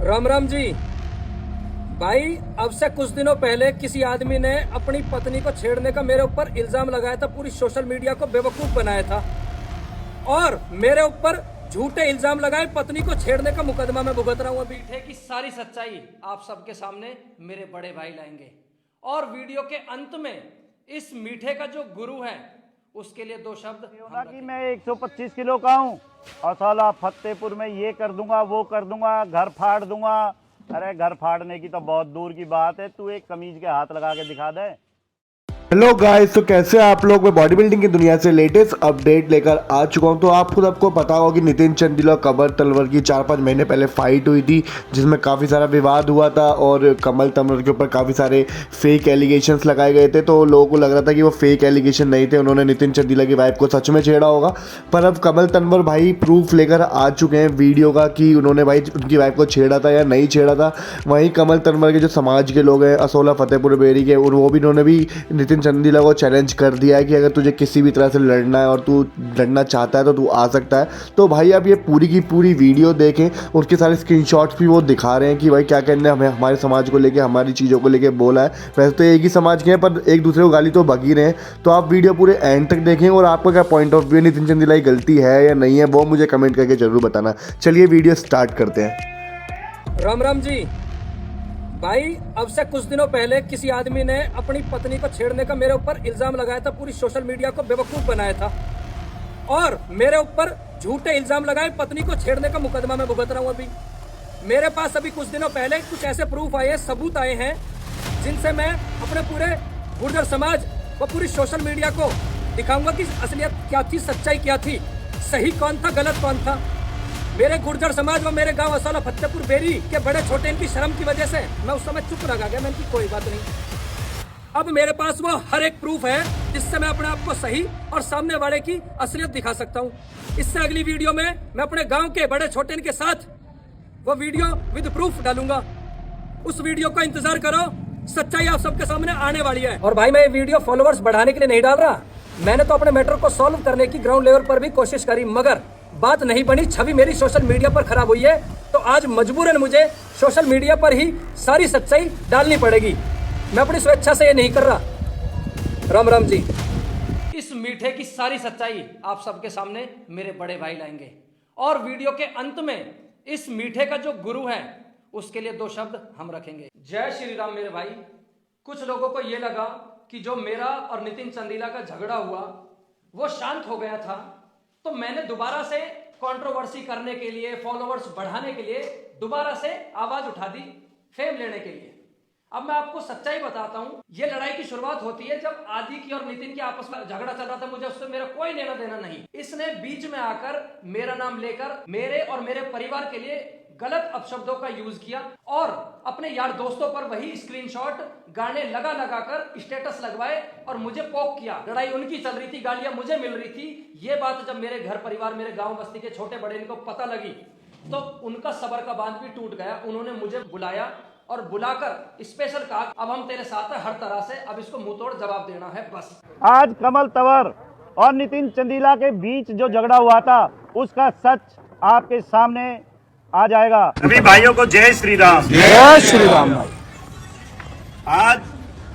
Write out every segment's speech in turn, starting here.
राम राम जी भाई। अब से कुछ दिनों पहले किसी आदमी ने अपनी पत्नी को छेड़ने का मेरे ऊपर इल्जाम लगाया था, पूरी सोशल मीडिया को बेवकूफ बनाया था और मेरे ऊपर झूठे इल्जाम लगाए, पत्नी को छेड़ने का मुकदमा मैं भुगत रहा हूँ। अभी मीठे की सारी सच्चाई आप सबके सामने मेरे बड़े भाई लाएंगे और वीडियो के अंत में इस मीठे का जो गुरु है उसके लिए दो शब्द कि मैं 125 किलो का हूँ और साला फतेहपुर में ये कर दूंगा वो कर दूंगा, घर फाड़ दूंगा। अरे घर फाड़ने की तो बहुत दूर की बात है, तू एक कमीज के हाथ लगा के दिखा दे। हेलो गाइस, तो कैसे आप लोग? मैं बॉडी बिल्डिंग की दुनिया से लेटेस्ट अपडेट लेकर आ चुका हूं। तो आप खुद आपको पता होगा कि नितिन चंदेला और कमल तंवर की 4-5 महीने पहले फाइट हुई थी, जिसमें काफ़ी सारा विवाद हुआ था और कमल तंवर के ऊपर काफ़ी सारे फेक एलिगेशंस लगाए गए थे। तो लोगों को लग रहा था कि वो फेक एलिगेशन नहीं थे, उन्होंने नितिन चंदेला की वाइफ को सच में छेड़ा होगा। पर अब कमल तंवर भाई प्रूफ लेकर आ चुके हैं वीडियो का कि उन्होंने भाई उनकी वाइफ को छेड़ा था या नहीं छेड़ा था। वहीं कमल तंवर के जो समाज के लोग हैं, असोला फतेहपुर बेरी के, और वो भी उन्होंने भी नितिन चंदेला को चैलेंज कर दिया है कि अगर तुझे किसी भी तरह से लड़ना है और तू लड़ना चाहता है तो तू आ सकता है। तो भाई आप ये पूरी की पूरी वीडियो देखें, उनके सारे स्क्रीनशॉट्स भी वो दिखा रहे हैं कि भाई क्या कहने हमें हमारे समाज को लेके, हमारी चीज़ों को लेके बोला है। वैसे तो एक ही समाज के हैं पर एक दूसरे को गाली तो बक ही रहे हैं। तो आप वीडियो पूरे एंड तक देखें और आपका क्या point of view, Nitin Chandela की गलती है या नहीं है, वो मुझे कमेंट करके जरूर बताना। चलिए वीडियो स्टार्ट करते हैं। राम राम जी भाई। अब से कुछ दिनों पहले किसी आदमी ने अपनी पत्नी को छेड़ने का मेरे ऊपर इल्जाम लगाया था, पूरी सोशल मीडिया को बेवकूफ बनाया था और मेरे ऊपर झूठे इल्जाम लगाए, पत्नी को छेड़ने का मुकदमा मैं भुगत रहा हूँ। अभी मेरे पास अभी कुछ दिनों पहले कुछ ऐसे प्रूफ आए हैं, सबूत आए हैं, जिनसे मैं अपने पूरे गुर्जर समाज व पूरी सोशल मीडिया को दिखाऊंगा कि असलियत क्या थी, सच्चाई क्या थी, सही कौन था, गलत कौन था। मेरे गुर्जर समाज व मेरे गांव असोला फतेहपुर बेरी के बड़े छोटे इनकी शर्म की वजह से मैं उस समय चुप रह गया, मैं इनकी कोई बात नहीं। अब मेरे पास वो हर एक प्रूफ है जिससे मैं अपने आप को सही और सामने वाले की असलियत दिखा सकता हूँ। इससे अगली वीडियो में मैं अपने गांव के बड़े छोटे इनके साथ वो वीडियो विद प्रूफ डालूंगा। उस वीडियो का इंतजार करो, सच्चाई आप सबके सामने आने वाली है। और भाई मैं ये वीडियो फॉलोअर्स बढ़ाने के लिए नहीं डाल रहा, मैंने तो अपने मैटर को सॉल्व करने की ग्राउंड लेवल पर भी कोशिश करी, मगर बात नहीं बनी, छवि मेरी सोशल मीडिया पर खराब हुई है। तो आज मजबूरन मुझे सोशल मीडिया पर ही सारी सच्चाई डालनी पड़ेगी, मैं अपनी स्वेच्छा से ये नहीं कर रहा। राम राम जी। इस मीठे की सारी सच्चाई आप सबके सामने मेरे बड़े भाई लाएंगे और वीडियो के अंत में इस मीठे का जो गुरु है उसके लिए दो शब्द हम रखेंगे। जय श्री राम मेरे भाई। कुछ लोगों को ये लगा कि जो मेरा और नितिन चंदेला का झगड़ा हुआ वो शांत हो गया था, तो मैंने दोबारा से कंट्रोवर्सी करने के लिए, फॉलोअर्स बढ़ाने के लिए दोबारा से आवाज उठा दी, फेम लेने के लिए। अब मैं आपको सच्चाई बताता हूं, ये लड़ाई की शुरुआत होती है जब आदि की और नितिन के आपस में झगड़ा चल रहा था। मुझे उससे मेरा कोई लेना देना नहीं। इसने बीच में आकर मेरा नाम लेकर मेरे और मेरे परिवार के लिए गलत अपशब्दों का यूज किया और अपने यार दोस्तों पर वही स्क्रीनशॉट गाने लगा लगा कर स्टेटस लगवाए और मुझे पोक किया। लड़ाई उनकी चल रही थी, गालियां मुझे मिल रही थी। ये बात जब मेरे घर परिवार, मेरे गांव बस्ती के छोटे बड़े इनको पता लगी तो उनका सबर का बांध भी टूट गया। उन्होंने मुझे बुलाया और बुलाकर स्पेशल कहा, अब हम तेरे साथ हैं हर तरह से, अब इसको मुंह तोड़ जवाब देना है बस। आज कमल तंवर और नितिन चंदेला के बीच जो झगड़ा हुआ था उसका सच आपके सामने आ जाएगा। सभी भाइयों को जय श्री राम। जय श्री राम। आज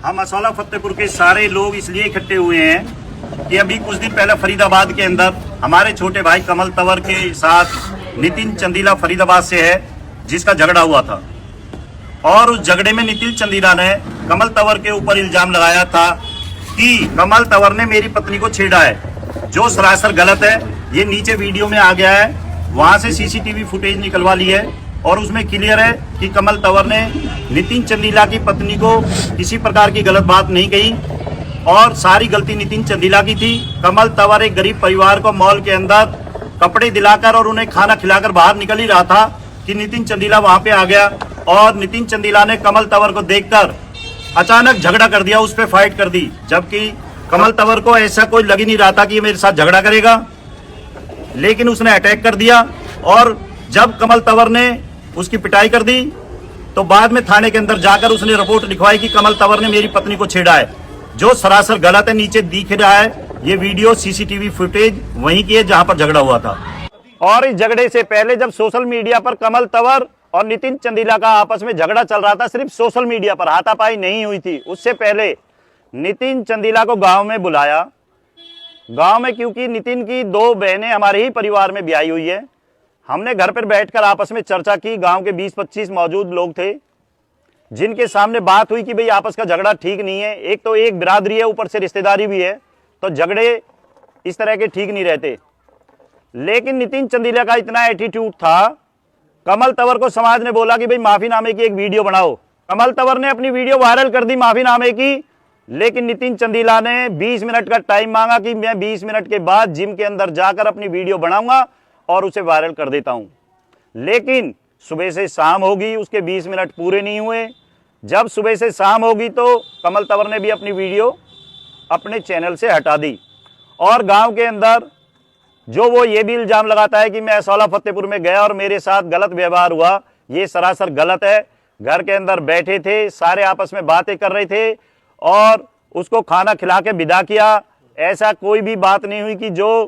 हम असोला फतेहपुर के सारे लोग इसलिए इकट्ठे हुए हैं कि अभी कुछ दिन पहले फरीदाबाद के अंदर हमारे छोटे भाई कमल तंवर के साथ नितिन चंदेला फरीदाबाद से है, जिसका झगड़ा हुआ था और उस झगड़े में नितिन चंदेला ने कमल तंवर के ऊपर इल्जाम लगाया था कि कमल तंवर ने मेरी पत्नी को छेड़ा है, जो सरासर गलत है। ये नीचे वीडियो में आ गया है, वहां से सीसीटीवी फुटेज निकलवा ली है और उसमें क्लियर है कि कमल तंवर ने नितिन चंदेला की पत्नी को किसी प्रकार की गलत बात नहीं कही और सारी गलती नितिन चंदेला की थी। कमल तंवर एक गरीब परिवार को मॉल के अंदर कपड़े दिलाकर और उन्हें खाना खिलाकर बाहर निकल ही रहा था कि नितिन चंदेला वहां पे आ गया और नितिन चंदेला ने कमल तंवर को देखकर अचानक झगड़ा कर दिया, उस पर फाइट कर दी। जबकि कमल तंवर को ऐसा कोई लग ही नहीं रहा था कि ये मेरे साथ झगड़ा करेगा, लेकिन उसने अटैक कर दिया और जब कमल तंवर ने उसकी पिटाई कर दी तो बाद में थाने के अंदर जाकर उसने रिपोर्ट लिखवाई कि कमल तंवर ने मेरी पत्नी को छेड़ा है, जो सरासर गलत है। नीचे दिख रहा है ये वीडियो, सीसीटीवी फुटेज वहीं की है जहां पर झगड़ा हुआ था। और इस झगड़े से पहले जब सोशल मीडिया पर कमल तंवर और नितिन चंदीला का आपस में झगड़ा चल रहा था, सिर्फ सोशल मीडिया पर, हाथापाई नहीं हुई थी। उससे पहले नितिन चंदीला को गांव में बुलाया, गांव में, क्योंकि नितिन की 2 बहनें हमारे ही परिवार में ब्याही हुई है। हमने घर पर बैठकर आपस में चर्चा की, गांव के 20-25 मौजूद लोग थे जिनके सामने बात हुई कि भाई आपस का झगड़ा ठीक नहीं है। एक तो एक बिरादरी है, ऊपर से रिश्तेदारी भी है, तो झगड़े इस तरह के ठीक नहीं रहते। लेकिन नितिन चंदीला का इतना एटीट्यूड था, कमल तंवर को समाज ने बोला कि भाई माफीनामे की एक वीडियो बनाओ। कमल तंवर ने अपनी वीडियो वायरल कर दी माफीनामे की, लेकिन नितिन चंदीला ने 20 मिनट का टाइम मांगा कि मैं 20 मिनट के बाद जिम के अंदर जाकर अपनी वीडियो बनाऊंगा और उसे वायरल कर देता हूं। लेकिन सुबह से शाम होगी, उसके 20 मिनट पूरे नहीं हुए। जब सुबह से शाम होगी तो कमल तंवर ने भी अपनी वीडियो अपने चैनल से हटा दी। और गांव के अंदर जो वो ये भी इल्जाम लगाता है कि मैं असौला फतेहपुर में गया और मेरे साथ गलत व्यवहार हुआ, ये सरासर गलत है। घर के अंदर बैठे थे, सारे आपस में बातें कर रहे थे और उसको खाना खिला के विदा किया। ऐसा कोई भी बात नहीं हुई कि जो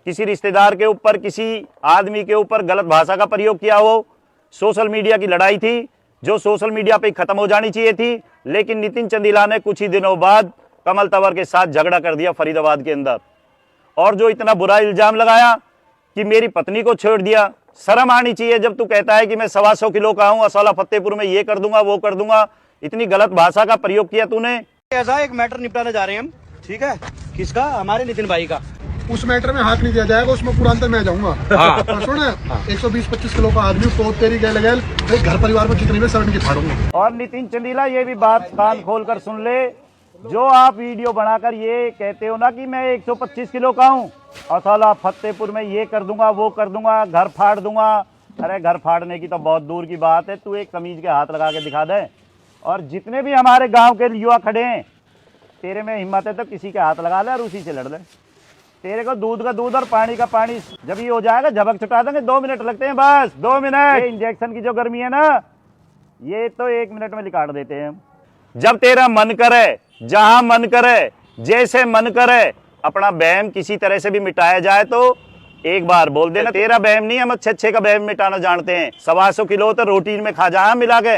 किसी रिश्तेदार के ऊपर, किसी आदमी के ऊपर गलत भाषा का प्रयोग किया हो। सोशल मीडिया की लड़ाई थी जो सोशल मीडिया पे खत्म हो जानी चाहिए थी, लेकिन नितिन चंदीला ने कुछ ही दिनों बाद कमल तंवर के साथ झगड़ा कर दिया फरीदाबाद के अंदर। और जो इतना बुरा इल्जाम लगाया कि मेरी पत्नी को छोड़ दिया, शर्म आनी चाहिए जब तू कहता है कि मैं 125 किलो का हूं, असौला फतेहपुर में ये कर दूंगा वो कर दूंगा। इतनी गलत भाषा का प्रयोग किया तूने। ऐसा एक मैटर निपटाने जा रहे हैं हम, ठीक है? किसका? हमारे नितिन भाई का। उस मैटर में हाथ नहीं दिया जाएगा, उसमें पुरांतर मैं जाऊंगा। हाँ। सुन, 120-25 किलो का आदमी तो तेरी गैल घर परिवार में जितनी भी शरण की फाड़ूंगा। और नितिन चंदीला ये भी बात कान खोलकर सुन ले, जो आप वीडियो बनाकर ये कहते हो ना कि मैं 125 किलो का हूँ, असौला फतेहपुर में ये कर दूंगा वो कर दूंगा, घर फाड़ दूंगा। अरे घर फाड़ने की तो बहुत दूर की बात है, तू एक कमीज के हाथ लगा के दिखा दे। और जितने भी हमारे गांव के युवा खड़े हैं, तेरे में हिम्मत है तो किसी के हाथ लगा ले और उसी से लड़ ले। तेरे को दूध का दूध और पानी का पानी जब ये हो जाएगा, झपक छुटा देंगे। 2 मिनट लगते हैं, बस 2 मिनट। ये इंजेक्शन की जो गर्मी है ना, ये तो 1 मिनट में निकाल देते हैं। जब तेरा मन करे, जहां मन करे, जैसे मन करे, अपना बहम किसी तरह से भी मिटाया जाए तो एक बार बोल देना। तेरा बहम नहीं, हम अच्छे का बहम मिटाना जानते हैं। 125 किलो तो रोटी में खा जा मिला के,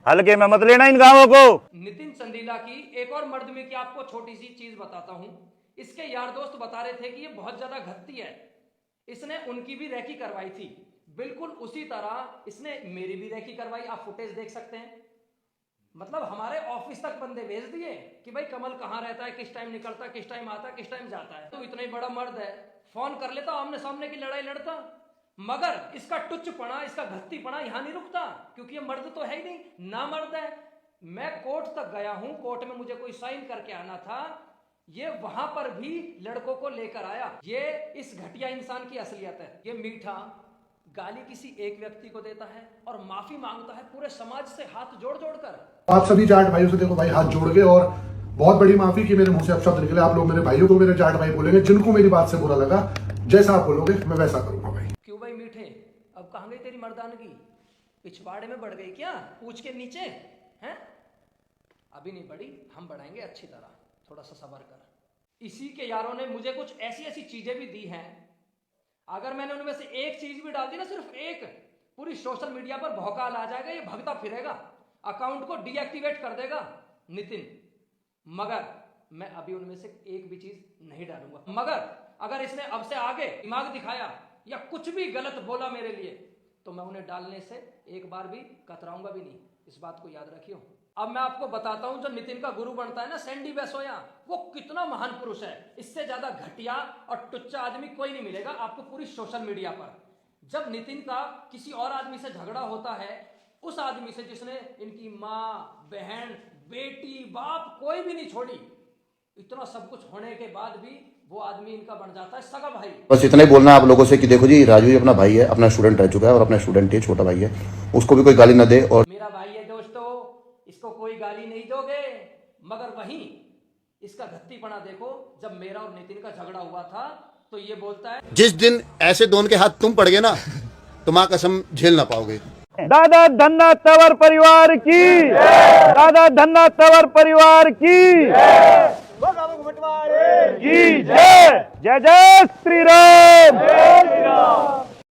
हल्के में मत लेना इन गाँवों को। नितिन चंदीला की एक और मर्दमी की आपको छोटी सी चीज बताता हूं। इसके यार दोस्त बता रहे थे कि ये बहुत ज्यादा घत्ती है, इसने उनकी भी रेकी करवाई थी। बिल्कुल उसी तरह इसने मेरी भी रेकी करवाई। आप फुटेज देख सकते हैं। मतलब हमारे ऑफिस तक बंदे भेज दिए कि भाई कमल कहाँ रहता है, किस टाइम निकलता है, किस टाइम आता है, किस टाइम जाता है। तो इतना ही बड़ा मर्द है, फोन कर लेता, आमने सामने की लड़ाई लड़ता। मगर इसका टुच्चपना, इसका घत्तीपना यहाँ नहीं रुकता, क्योंकि ये मर्द तो है ही नहीं, ना मर्द है। मैं कोर्ट तक गया हूं, कोर्ट में मुझे कोई साइन करके आना था, ये वहां पर भी लड़कों को लेकर आया। ये इस घटिया इंसान की असलियत है। ये मीठा गाली किसी एक व्यक्ति को देता है और माफी मांगता है पूरे समाज से हाथ जोड़ जोड़ कर। आप सभी जाट भाइयों से देखो भाई हाथ जोड़ के और बहुत बड़ी माफी कि मेरे मुंह से अपशब्द निकले। आप लोग मेरे भाइयों को मेरे जाट भाई बोलेंगे, जिनको मेरी बात से बुरा लगा, जैसा आप बोलोगे मैं वैसा करूंगा भाई। क्यों भाई मीठे, अब कहां गई तेरी मर्दानगी? पिछवाड़े में बढ़ गई क्या पूछ के नीचे हैं? अभी नहीं बढ़ी, हम बढ़ाएंगे अच्छी तरह, थोड़ा सा सब्र कर। इसी के यारों ने मुझे कुछ ऐसी ऐसी चीजें भी दी हैं, अगर मैंने उनमें से एक चीज भी डाल दी ना, सिर्फ एक, पूरी सोशल मीडिया पर भौकाल आ जाएगा, ये भगता फिरेगा, अकाउंट को डीएक्टिवेट कर देगा नितिन। मगर मैं अभी उनमें से एक भी चीज नहीं डालूंगा। मगर अगर इसने अब से आगे दिमाग दिखाया या कुछ भी गलत बोला मेरे लिए, तो मैं उन्हें डालने से एक बार भी कतराऊंगा भी नहीं। इस बात को याद रखियो। अब मैं आपको बताता हूं, जो नितिन का गुरु बनता है ना, सैंडी बेसोया, वो कितना महान पुरुष है। इससे ज्यादा घटिया और टुच्चा आदमी कोई नहीं मिलेगा आपको पूरी सोशल मीडिया पर। जब नितिन का किसी और आदमी से झगड़ा होता है, उस आदमी से जिसने इनकी माँ, बहन, बेटी, बाप कोई भी नहीं छोड़ी, इतना सब कुछ होने के बाद भी वो आदमी इनका बन जाता है सगा भाई। बस इतना ही बोलना है आप लोगों से कि देखो जी, राजू जी अपना भाई है, अपना स्टूडेंट रह चुका है और अपना स्टूडेंट ही छोटा भाई है, उसको भी कोई गाली न दे। और मेरा भाई है दोस्तों, इसको कोई गाली नहीं दोगे। मगर वहीं इसका घत्तीपना देखो, जब मेरा और नितिन का झगड़ा हुआ था तो ये बोलता है, जिस दिन ऐसे दोनों के हाथ तुम पड़ गए ना, तो मां कसम झेल ना पाओगे। दादा धन्ना तंवर परिवार की, दादा धन्ना तंवर परिवार की जय। जय जय श्री राम।